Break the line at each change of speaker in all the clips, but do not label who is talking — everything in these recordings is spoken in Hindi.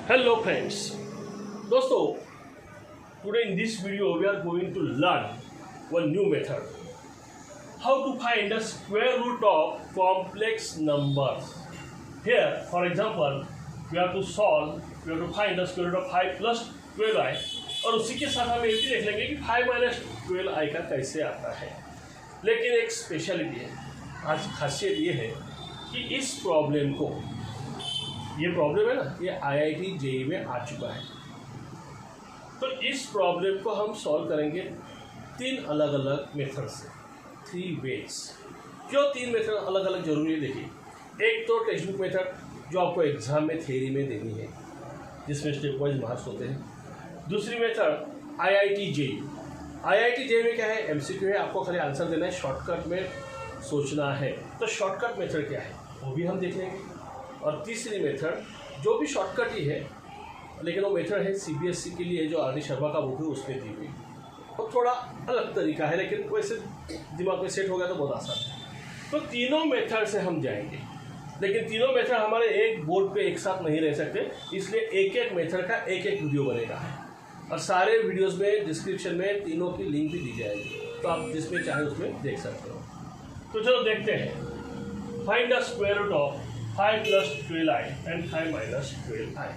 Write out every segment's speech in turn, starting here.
Hello friends, दोस्तों today in this video we are going to learn one new method, how to find the square root of complex numbers. Here for example we have to find the square root of 5 plus 12i और उसी के साथ हम ये भी देख लेंगे कि 5 minus 12i का कैसे आता है। लेकिन एक स्पेशलिटी है, आज खासियत ये है कि इस प्रॉब्लम को, ये प्रॉब्लम है ना, ये IIT JEE में आ चुका है। तो इस प्रॉब्लम को हम सॉल्व करेंगे तीन अलग अलग मेथड से, 3 वेज। क्यों 3 मेथड अलग अलग जरूरी है? देखिए, एक तो टेक्स्ट बुक मेथड जो आपको एग्जाम में थ्योरी में देनी है, जिसमें स्टेप वाइज मार्क्स होते हैं। दूसरी मेथड IIT JEE में क्या है, MCQ है, आपको खाली आंसर देना है, शॉर्टकट में सोचना है। तो शॉर्टकट मेथड क्या है वो भी हम देख लेंगे। और तीसरी मेथड जो भी शॉर्टकट ही है, लेकिन वो मेथड है CBSE के लिए, जो RD शर्मा का बुक है उसमें दी हुई, वो थोड़ा अलग तरीका है, लेकिन वैसे दिमाग में सेट हो गया तो बहुत आसान है। तो तीनों मेथड से हम जाएंगे, लेकिन तीनों मेथड हमारे एक बोर्ड पे एक साथ नहीं रह सकते, इसलिए एक एक मेथड का एक एक वीडियो बनेगा और सारे वीडियोस में डिस्क्रिप्शन में तीनों की लिंक भी दी जाएगी, तो आप जिसमें चाहे उसमें देख सकते हो। तो चलो देखते हैं, find the square root of 5 plus 12i and 5 minus 12i।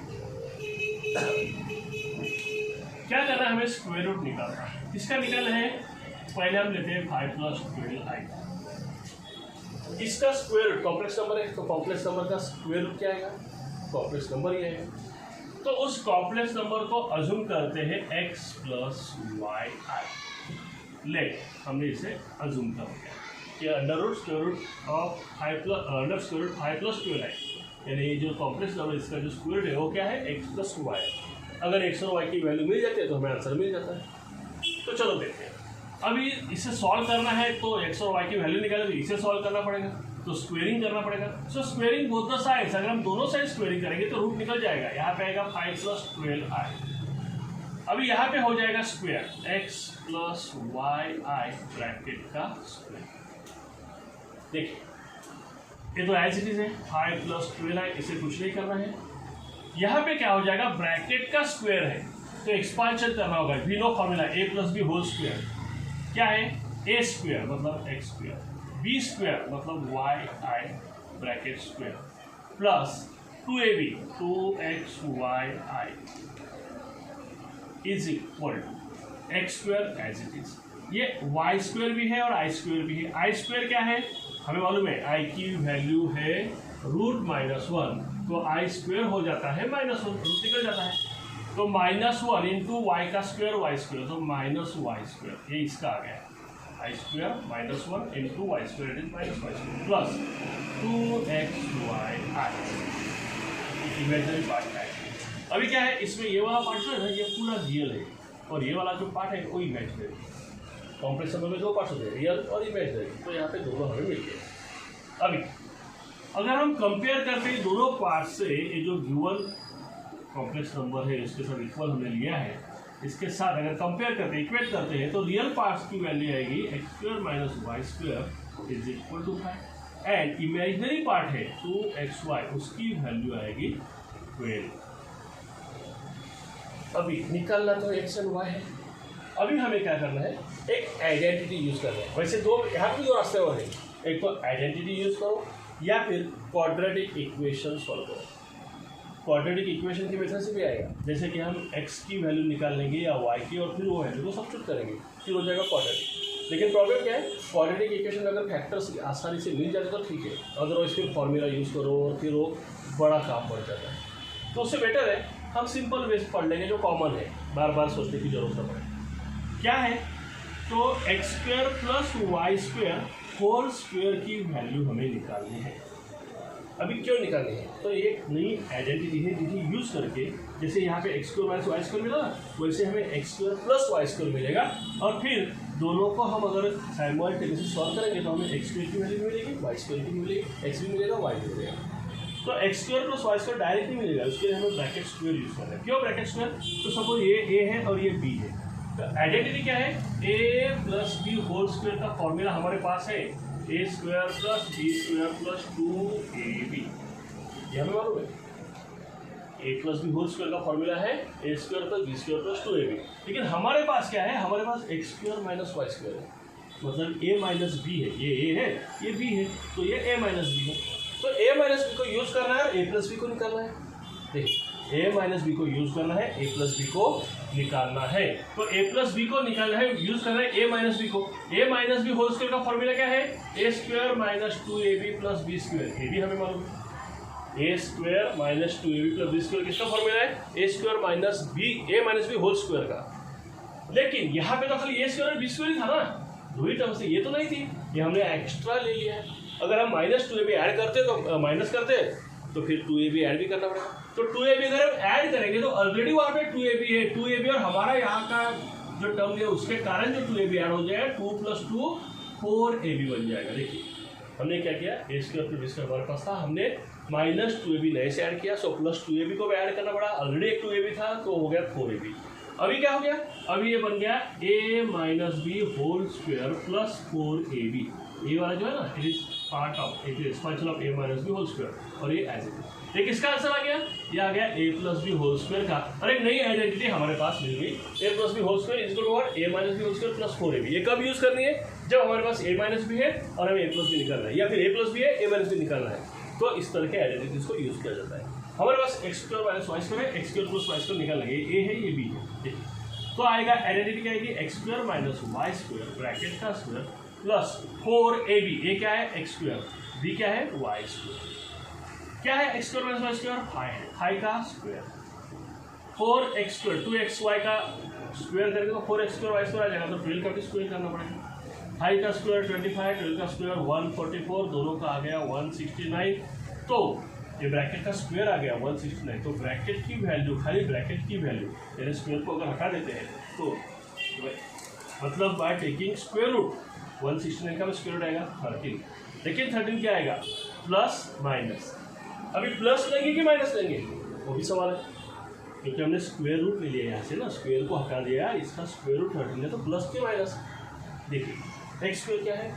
क्या करना है, हमें स्क्वायर रूट निकालना है। किसका निकालना है? पहले हम लेते हैं 5 plus 12i। इसका स्क्वायर रूट कॉम्प्लेक्स नंबर है, तो कॉम्प्लेक्स नंबर का स्क्वायर रूट क्या आएगा? कॉम्प्लेक्स नंबर ही है। तो उस कॉम्प्लेक्स नंबर को अज्यूम करते हैं x plus yi। ले हमने इसे अज्यूम कर दिया कि under root square root of 5 plus 12i, यानी ये जो कॉम्प्लेक्स नंबर इसका जो स्क्वायर रूट है वो क्या है? x plus y। अगर x और y की वैल्यू मिल जाती है तो हमें आंसर मिल जाता है। तो चलो देखते हैं, अभी इसे सॉल्व करना है तो x और y की वैल्यू निकाले तो इसे सॉल्व करना पड़ेगा, तो स्क्वेयरिंग करना पड़ेगा। सो स्क्वेयरिंग बोथ द साइड्स, अगर हम दोनों साइड स्क्वेयरिंग करेंगे तो रूट निकल जाएगा। यहाँ पे आएगा 5 plus 12i। अभी यहाँ पे हो जाएगा square x plus yi bracket का स्क्वायर। देखिए, ये तो एज इट इज है, 5 plus 12i, इसे कुछ नहीं करना है। यहाँ पे क्या हो जाएगा, ब्रैकेट का स्क्वायर है तो एक्सपांशन करना होगा। We know formula a plus b whole square क्या है? a स्क्वायर मतलब x स्क्वायर, b स्क्वायर मतलब yi bracket square plus 2ab 2xyi is equal to x square as it is. ये y स्क्वायर भी है और i स्क्वायर भी है। i स्क्वायर क्या है हमें मालूम है, i की वैल्यू है √-1, तो i स्क्वायर हो जाता है -1, रूट निकल जाता है। तो -1 इंटू वाई का स्क्वायर y स्क्वायर, तो -y स्क्वायर, ये इसका आ गया। i square -1 into y square is -y square plus 2xyi, imaginary part है। अभी क्या है, इसमें ये वाला पार्ट जो है ना, ये पूरा रियल है और ये वाला जो पार्ट है वो इमेजिनरी। कॉम्प्लेक्स नंबर में 2 पार्ट्स होते हैं, रियल और इमेजिनरी, तो यहाँ पे दोनों हमें मिल गए। अभी अगर हम कंपेयर करते हैं दोनों पार्ट से, ये जो गिवन कॉम्प्लेक्स नंबर है इसके साथ इक्वल हमने लिया है, इसके साथ अगर कंपेयर करते हैं, इक्वेट करते हैं, तो रियल पार्ट्स की वैल्यू आएगी x² - y² is equal to 5 and imaginary part है 2xy, उसकी वैल्यू आएगी 12। अभी निकालना तो x और y है। अभी हमें क्या करना है, एक आइडेंटिटी यूज करना है। वैसे यहाँ पे 2 रास्ते और हैं, एक तो आइडेंटिटी यूज करो या फिर क्वाड्रेटिक इक्वेशन सॉल्व करो। क्वाड्रेटिक इक्वेशन की मेथड से भी आएगा, जैसे कि हम x की वैल्यू निकाल लेंगे या y की और फिर वो वैल्यू को सब्स्टिट्यूट करेंगे, फिर हो जाएगा क्वाड्रेटिक। लेकिन प्रॉब्लम क्या है, क्वाड्रेटिक इक्वेशन अगर फैक्टर्स आसानी से मिल जाते तो ठीक है, अदरवाइज फिर फॉर्मूला यूज़ करो और फिर वो बड़ा काम बढ़ जाता है। तो उससे बेटर है हम सिंपल वेज पढ़ लेंगे जो कॉमन है, बार बार सोचने की जरूरत न पड़े। क्या है, तो x² + y² होल स्क्वायर की वैल्यू हमें निकालनी है। अभी क्यों निकालनी है, तो एक नई आइडेंटिटी है जिसे यूज करके, जैसे यहाँ पे x² - y² मिला ना, वैसे हमें x² + y² मिलेगा और फिर दोनों को हम अगर साइमल्टेनियसली सॉल्व करेंगे तो हमें x² की वैल्यू मिलेगी, y² की मिलेगी, x भी मिलेगा, y भी मिलेगा। तो x² + y² डायरेक्ट नहीं मिलेगा, उसके लिए हमें ब्रैकेट स्क्वायर यूज करना है। क्यों ब्रैकेट स्क्वायर? तो सपोज ये a है और ये b है, तो आइडेंटिटी क्या है, a + b होल स्क्वायर का फॉर्मूला हमारे पास है a² + b² + 2ab। ये हमें मालूम है। A plus B whole square का फॉर्मूला है A square plus B square plus 2ab। लेकिन हमारे पास क्या है, हमारे पास X square minus Y square है, मतलब a माइनस बी है, ये a है ये b है, तो ये a माइनस बी है। तो a माइनस बी को यूज करना है, a प्लस बी को निकालना है। देखिए a माइनस बी को यूज करना है, a प्लस बी को निकालना है। तो a प्लस बी को निकालना है, यूज करना है a माइनस बी को। a minus B whole square का फॉर्मूला क्या है, a square minus 2ab plus B square, ये भी हमें मालूम है। A square minus 2ab plus B square किसका फॉर्मूला है, A square minus B, A minus B whole square का। लेकिन यहाँ पे तो खाली ए स्क्वायर और बी स्क्वायर ही था ना, दो ही टर्म से, ये तो नहीं थी, ये हमने एक्स्ट्रा ले लिया है। अगर हम माइनस 2ab ऐड करते तो माइनस करते तो फिर 2ab ऐड भी करना पड़ेगा। तो 2ab अगर हम ऐड करेंगे तो ऑलरेडी वहाँ पे 2ab है, 2ab और हमारा यहाँ का जो टर्म है उसके कारण जो 2ab ऐड हो जाएगा, 2 + 2 4ab बन जाएगा। देखिए हमने क्या किया, ए स्क्वायर प्लस बी स्क्वायर हमारे पास था, हमने माइनस 2ab नए से ऐड किया, सो प्लस 2ab को भी ऐड करना पड़ा, ऑलरेडी एक 2ab था तो हो गया 4ab। अभी क्या हो गया, अभी ये बन गया a minus B whole square plus 4ab। ये वाला जो है ना, it is part of it is expansion of a minus B whole square, और ये एज इट इज। ये किसका आंसर आ गया, ये आ गया a plus B whole square का। और एक नई आइडेंटिटी हमारे पास मिल गई, a plus B whole square is equal to what, a minus B whole square plus 4ab। ये कब यूज करनी है, जब हमारे पास a माइनस बी है और हमें a प्लस बी निकालना है, या फिर a प्लस बी है a माइनस बी निकालना है, तो इस तरह के आइडेंटिटीज को यूज किया जाता है। हमारे पास X square minus Y square है, x square plus Y square निकालना है, ये है ये बी है, तो आएगा आइडेंटिटी क्या आएगी, x square minus Y square bracket का स्क्वायर प्लस 4ab। ये क्या है, एक्स स्क्वायर, बी क्या है, वाई स्क्वायर। क्या है, x square minus Y square, phi है, फाई का स्क्वायर, 4x स्क्वायर 2xy का स्क्वायर करेंगे तो 4x स्क्वायर वाई स्क्वायर आ जाएगा, तो 12 का भी स्क्वायर करना पड़ेगा। फाई का स्क्वायर 25, 12 का स्क्वायर 144, दोनों का आ गया 169। तो ये ब्रैकेट का स्क्वायर आ गया 169, तो ब्रैकेट की वैल्यू, खाली ब्रैकेट की वैल्यू यानी स्क्वायर को अगर हटा देते हैं तो मतलब बाय टेकिंग स्क्वायर रूट 169 का भी स्क्वायर रूट आएगा 13। लेकिन 13 क्या आएगा, प्लस माइनस। अभी प्लस लेंगे कि माइनस लेंगे वो भी सवाल है, क्योंकि हमने स्क्वायर रूट ले लिया यहाँ से ना, स्क्वायर को हटा दिया, इसका स्क्वायर रूट 13 है, तो प्लस के माइनस। देखिए एक्स स्क्वायर क्या है,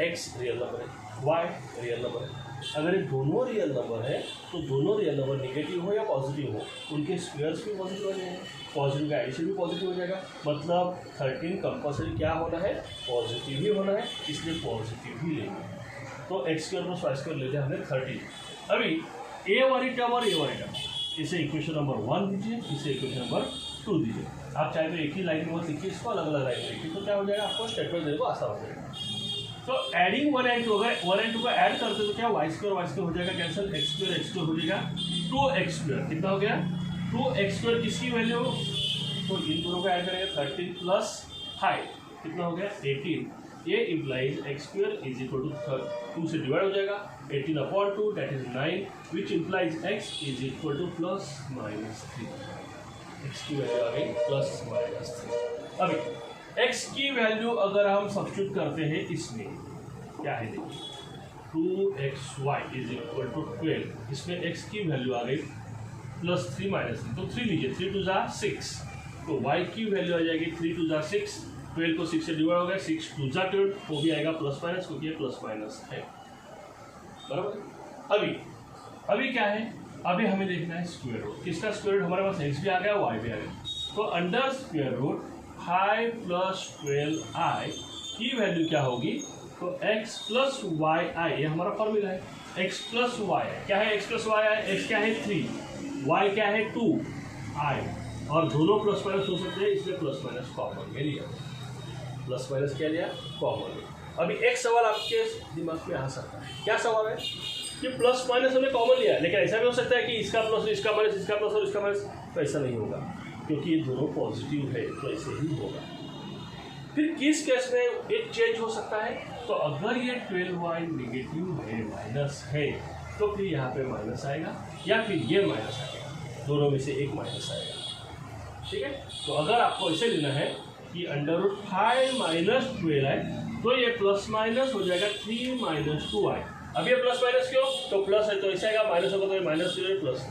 एक्स रियल नंबर है, वाई रियल नंबर है। अगर ये दोनों रियल नंबर है तो दोनों रियल नंबर नेगेटिव हो या पॉजिटिव हो, उनके स्क्वायर्स भी पॉजिटिव हो जाएंगे, पॉजिटिव का एडिशन भी पॉजिटिव हो जाएगा। मतलब 13 कंपल्सरी क्या होना है, पॉजिटिव ही होना है, इसलिए पॉजिटिव ही लेंगे। तो x square plus Y square ले लिया हमने 13। अभी ए वाली टर्म और ए वाली टर्म, इसे इक्वेशन नंबर 1 दीजिए, इसे इक्वेशन नंबर 2 दीजिए। आप चाहे तो एक ही लाइन में वो लिखिए, इसको अलग अलग लाइन में लिखिए, तो क्या हो जाएगा, आपको स्टेटमेंट देने को आसान हो जाएगा। तो एडिंग 1 and 2, अगर 1 and 2 को ऐड करते तो क्या वाई स्क्वायर हो जाएगा कैंसिल, एक्स स्क्वायर हो जाएगा 2x स्क्वायर, कितना हो गया 2x स्क्वायर, किसकी वैल्यू, तो इन दोनों को ऐड करेंगे 13 प्लस 5 कितना हो गया 18। ये implies x square is equal to 2 से डिवाइड हो जाएगा 18/2 that is 9, which implies x is equal to plus minus 3। X की वैल्यू आ गई प्लस माइनस 3। अभी x की वैल्यू अगर हम सब्स्टिट्यूट करते हैं इसमें, क्या है देखिए 2xy इज इक्वल टू 12, इसमें x की वैल्यू आ गई प्लस 3 माइनस 3, तो 3 लीजिए, 3 2 = 6, तो y की वैल्यू आ जाएगी 3 2 = 6, 12 को 6 से डिवाइड हो गया, 6 2 = 12, वो भी आएगा प्लस माइनस, क्योंकि ये प्लस माइनस है, बराबर। अभी क्या है, अभी हमें देखना है स्क्वायर रूट, किसका स्क्वायर रूट, हमारे पास x भी आ गया y भी आ गया, तो अंडर स्क्वायर रूट 5 + 12i की वैल्यू क्या होगी, तो x + yi, ये हमारा फॉर्मूला है, x + y क्या है, x + y, x क्या है 3, y क्या है 2, i, और दोनों प्लस माइनस हो सकते हैं, इसलिए प्लस माइनस कॉमन में लिया, प्लस माइनस क्या लिया, कॉमन में। अभी एक सवाल आपके दिमाग में आ सकता है, क्या सवाल है कि प्लस माइनस हमने कॉमन लिया, लेकिन ऐसा भी हो सकता है कि इसका प्लस इसका माइनस, इसका प्लस और इसका माइनस, तो ऐसा नहीं होगा, क्योंकि ये दोनों पॉजिटिव है, तो ऐसे ही होगा। फिर किस केस में ये चेंज हो सकता है, तो अगर ये 12y नेगेटिव है, माइनस है, तो फिर यहाँ पे माइनस आएगा, या फिर ये माइनस आएगा, दोनों में से एक माइनस आएगा, ठीक है। तो अगर आपको ऐसे लेना है कि √5 - 12 है, तो ये प्लस माइनस हो जाएगा 3 - 2i। अब ये प्लस माइनस क्यों, तो प्लस है तो ऐसे आएगा, माइनस होगा तो ये माइनस 3 प्लस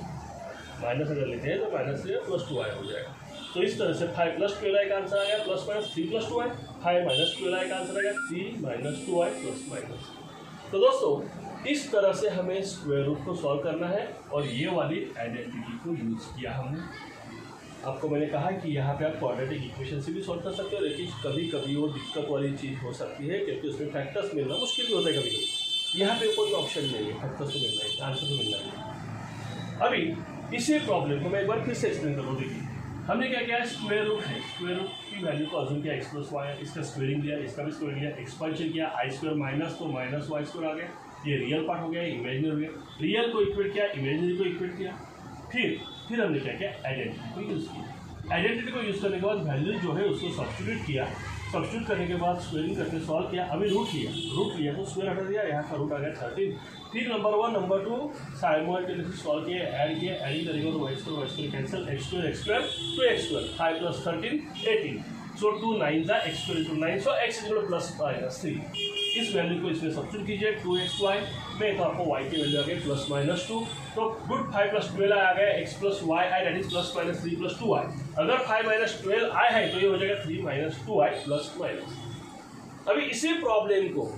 माइनस अगर लेते हैं तो माइनस 3 प्लस 2i हो जाएगा। तो इस तरह से 5 + 12i का आंसर आएगा प्लस माइनस 3 + 2i, 5 - 12i का आंसर आएगा 3 - 2i प्लस माइनस। तो दोस्तों इस तरह से हमें स्क्वायर रूट को सॉल्व करना है और ये वाली आइडेंटिटी को यूज़ किया हमने। आपको मैंने कहा कि यहाँ पे आप क्वाड्रेटिक इक्वेशन से भी सॉल्व कर सकते हो, लेकिन कभी कभी वो दिक्कत वाली चीज़ हो सकती है क्योंकि उसमें फैक्टर्स मिलना मुश्किल भी होता है कभी कभी। यहाँ पे कोई ऑप्शन नहीं है, फैक्टर्स तो मिलना है, आंसर तो मिलना है। अभी इसी प्रॉब्लम को मैं एक बार फिर से एक्सप्लेन करूँ। देखिए हमने क्या किया, स्क्वायर रूट है, स्क्वायर रूट की वैल्यू को अज्यूम किया x प्लस वाई, इसका स्क्वायरिंग लिया, इसका भी स्क्वायरिंग लिया, एक्सपेंशन किया, आई स्क्वायर माइनस तो माइनस वाई स्क्वायर आ गया। ये रियल पार्ट हो गया, इमेजिनरी हो गया, रियल को इक्वेट किया, इमेजिनरी को इक्वेट किया। फिर हमने क्या किया, आइडेंटिटी को यूज़ किया। आइडेंटिटी को यूज़ करने के बाद वैल्यू जो है उसको सब्स्टिट्यूट किया, सब्स्टिट्यूट करने के बाद स्क्वायरिंग करके सॉल्व किया। अभी रूट लिया तो स्क्वायर हटा दिया, यहाँ का रूट आ गया 13। फिर नंबर 1 नंबर 2 साइमल्टेनियसली सॉल्व किए, ऐड किए, एडिंग करेंगे तो y square cancel, x square तो एक्स स्क्वायर, 5 + 13 18, सो 2 9 ज़ा x square × 9, so x equal plus minus 3। इस वैल्यू को इसमें सब्स्टिट्यूट कीजिए 2xy में, तो आपको y की वैल्यू आ गई +-2, तो गुड 5 + 12 आ गया, x + y I that is +-3 + 2y। अगर 5 - 12 i है तो ये हो जाएगा 3 - 2i +-। अभी इसी प्रॉब्लम को,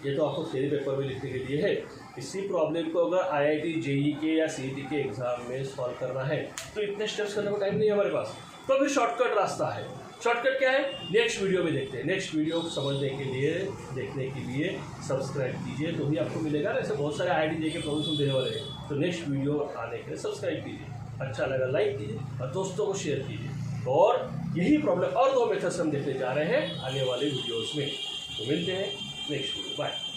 ये तो आपको थ्योरी पेपर में लिखने के लिए है, इसी प्रॉब्लम को अगर IIT JEE के या CET के एग्जाम में सॉल्व करना है तो इतने स्टेप्स करने का टाइम नहीं है हमारे पास, तो फिर शॉर्टकट रास्ता है। शॉर्टकट क्या है, नेक्स्ट वीडियो में देखते हैं। नेक्स्ट वीडियो समझने के लिए, देखने के लिए सब्सक्राइब कीजिए तो भी आपको मिलेगा ना। ऐसे बहुत सारे IIT JEE के प्रॉब्लम देने वाले हैं, तो नेक्स्ट वीडियो आने के लिए सब्सक्राइब कीजिए, अच्छा लगा लाइक कीजिए और दोस्तों को शेयर कीजिए। और यही प्रॉब्लम और 2 मेथड्स हम देखने जा रहे हैं आने वाले वीडियोज़ में। तो मिलते हैं नेक्स्ट वीडियो, बाय।